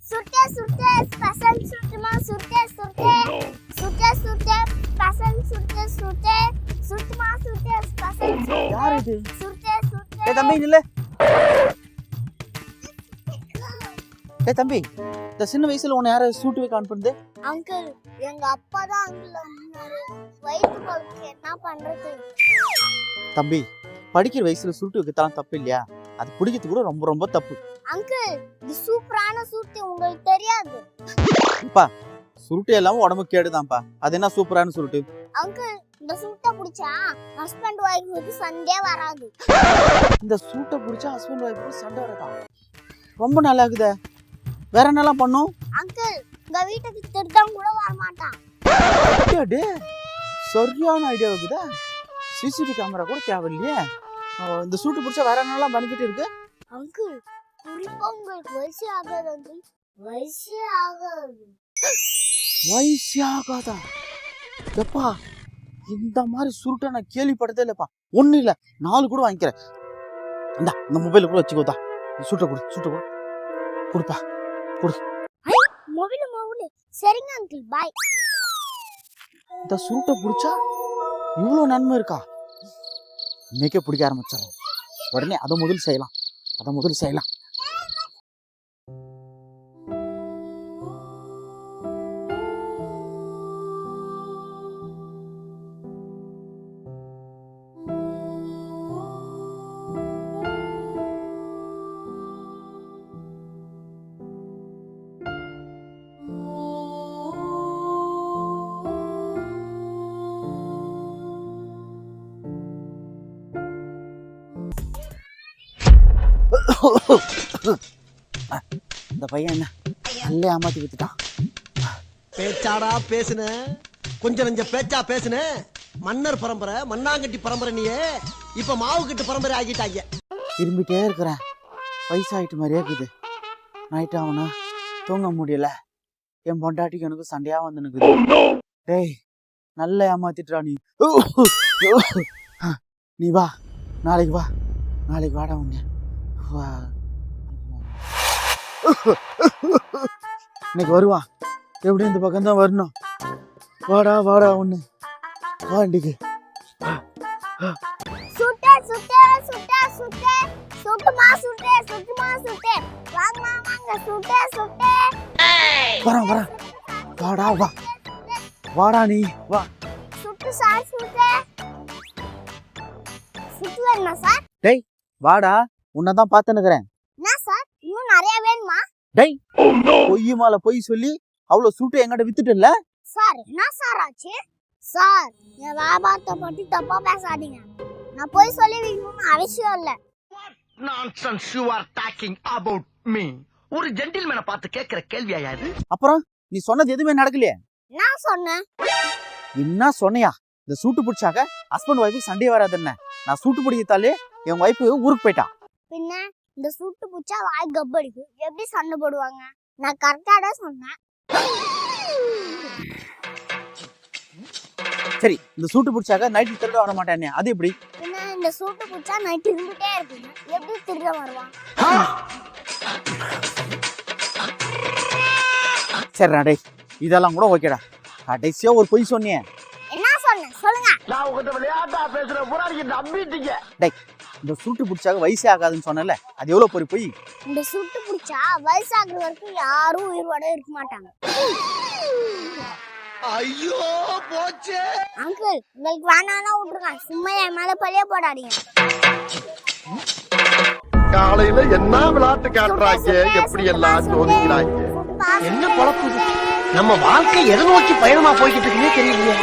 சுட்டே சுட்டே special சுட்டுமா சுட்டே சுட்டே சுட்டே சுட்டே special சுட்டே சுட்டே சுட்டுமா சுட்டே special யார் இது? சுட்டே சுட்டே ஏய் தம்பி நில்லு. ஏய் தம்பி, இந்த சின்ன வயசுல உன்னை யார சூட்டு வைக்க அனுப்புனது? அங்கிள் எங்க அப்பா தான் அங்கிள் அனுப்புனாரு. வயிற்று பழுக்கு என்ன பண்றது? தம்பி, படிக்கிற வயசுல சூட்டு வைக்கத்தான் தப்பு இல்லையா? அது பிடிக்கிறது கூட ரொம்ப ரொம்ப தப்பு. அங்கிள் இது சூப்பரான சூட்டு, உங்களுக்கு தெரியாது? அப்பா, சுருட்டு எல்லாம் உடம்புக்கு கேடுதான்ப்பா. அது என்ன சூப்பரான சுருட்டு? அங்கிள் இந்த சூட்டை பிடிச்சா ஹஸ்பண்ட் ஒய்ஃபுக்கு சண்டே வராது. இந்த சூட்டை பிடிச்சா ஹஸ்பண்ட் ஒய்ஃபுக்கு சண்டை வரதா? ரொம்ப நல்லா இருக்குதே. வேற என்னெல்லாம் பண்ணும்? அங்கிள் உங்க வீட்டுக்கு திருடம் கூட வர மாட்டான். சரியான ஐடியா இருக்குதா? சிசிடிவி கேமரா கூட தேவையில்லையே. இந்த சூட்டு பிடிச்சா வேற என்னெல்லாம் பெனிஃபிட் இருக்கு? அங்கிள் குறிப்பா உங்களுக்கு வயசே ஆகாது. அங்கிள் வயசே ஆகாது. வயசே ஆகாதா? எப்பா, இந்த மாதிரி சுருட்டை நான் கேள்விப்பட்டதே இல்லப்பா. ஒண்ணு இல்ல, 4 கூட வாங்கிக்கிறேன். இந்த மொபைல கூட வச்சுக்கோதா. சூட்டை கொடு கொடுப்பா கொடு. மொபைல் சரிங்க அங்கிள், பாய். இந்த சுருட்டை பிடிச்சா இவ்வளோ நன்மை இருக்கா? இன்னைக்கே பிடிக்க ஆரம்பிச்சிடலாம். உடனே அதை முதல் செய்யலாம். இந்த பையன் என்ன நல்ல ஏமாத்தி வித்துட்டான். பேச்சாடா பேசுன, கொஞ்சம் நஞ்ச பேச்சா பேசுன. மன்னர் பரம்பரை, மண்ணாங்கட்டி பரம்பரை, நீயே இப்ப மாவு கட்டு பரம்பரை ஆகிட்டாங்க. திரும்பிட்டே இருக்கிறேன். வயசாயிட்டு மாதிரியே இருக்குது. நைட் ஆகுனா தூங்க முடியல. என் பொண்டாட்டிக்கு எனக்கு சண்டையா வந்து நிக்குது. டேய், நல்ல ஏமாத்திட்டா நீ. நீ வா, நாளைக்கு வாடா உன்ன. இன்னைக்கு வருவா. எப்படி இந்த பக்கம் தான் வரணும். வாடா ஒண்ணு வாண்டிக்கு. சுட்டே சுட்டே சுட்டே சுட்டே சுட்டுமா சுட்டே சுட்டுமா சுட்டே வாங்க சுட்டே சுட்டே வரேன். வாடா நீ வா. சுட்டு சார் சுட்டே சுட்டு வேணுமா சார்? டேய் வாடா, உன்னதான் பார்த்துன்னுக்கிறேன். என்ன சார் இன்னும் நிறைய வேணுமா? டேய், பொய் மேல பொய் சொல்லி அவ்வளவு சூட்டு எங்கிட்ட வித்துட்டல சார். என்ன சார் ஆச்சு சார்? என் வியாபாரத்தை பத்தி தப்பா பேசாதீங்க. நான் போய் சொல்லி வைக்கணும்னு அவசியம் இல்ல. Nonsense you are talking about me. ஒரு ஜென்டில்மேனை பார்த்து கேக்குற கேள்வியா இது? அப்புறம் நீ சொன்னது எதுவுமே நடக்கலையே. நான் சொன்னேன். என்ன சொன்னையா? இந்த சூட்டு பிடிச்சாக்க ஹஸ்பண்ட் ஒய்ஃபுக்கு சண்டே வராது. என்ன நான் சூட்டு பிடித்தாலே என் ஒய்ஃபு ஊருக்கு போயிட்டா. பின்ன இந்த சூட்டு பிடிச்சா வாய் கப்படிக்கு எப்படி சண்டை போடுவாங்க? நான் கரெக்டா தான் சொன்னேன். சரி, இந்த சூட்டு பிடிச்சாக்க நைட்டு திருட வர மாட்டானே, அது எப்படி? பின்ன இந்த சூட்டு பிடிச்சா நைட்டு இருந்துட்டே இருப்பீங்க, எப்படி திருட வருவான்? சரிடா டேய், இதெல்லாம் கூட ஓகேடா. கடைசியா ஒரு பொய் சொன்னியே. என்ன சொன்னேன் சொல்லுங்க. நான் உங்ககிட்ட விளையாட்டா பேசுற புறாரிக்கு நம்பிட்டீங்க. டேய், இந்த சூட்டு பிடிச்சாக்க வயசே ஆகாதுன்னு சொன்னல, அது எவ்வளவு பெரிய பொய். இந்த சூட்டு பிடிச்சா வயசாகிற வரைக்கும் யாரும் உயிரோட இருக்க மாட்டாங்க. ஐயோ போச்சே. அங்கிள் உங்களுக்கு வேணாம்னா விட்டுருங்க, சும்மா என் மேல பழிய போடாதீங்க. காலையில என்ன விளையாட்டு காட்டுறாங்க, எப்படி எல்லாம் சோதிக்கிறாங்க. என்ன பொழப்பு நம்ம வாழ்க்கை எதை நோக்கி பயணமா போய்கிட்டு இருக்குன்னே தெரியலையே.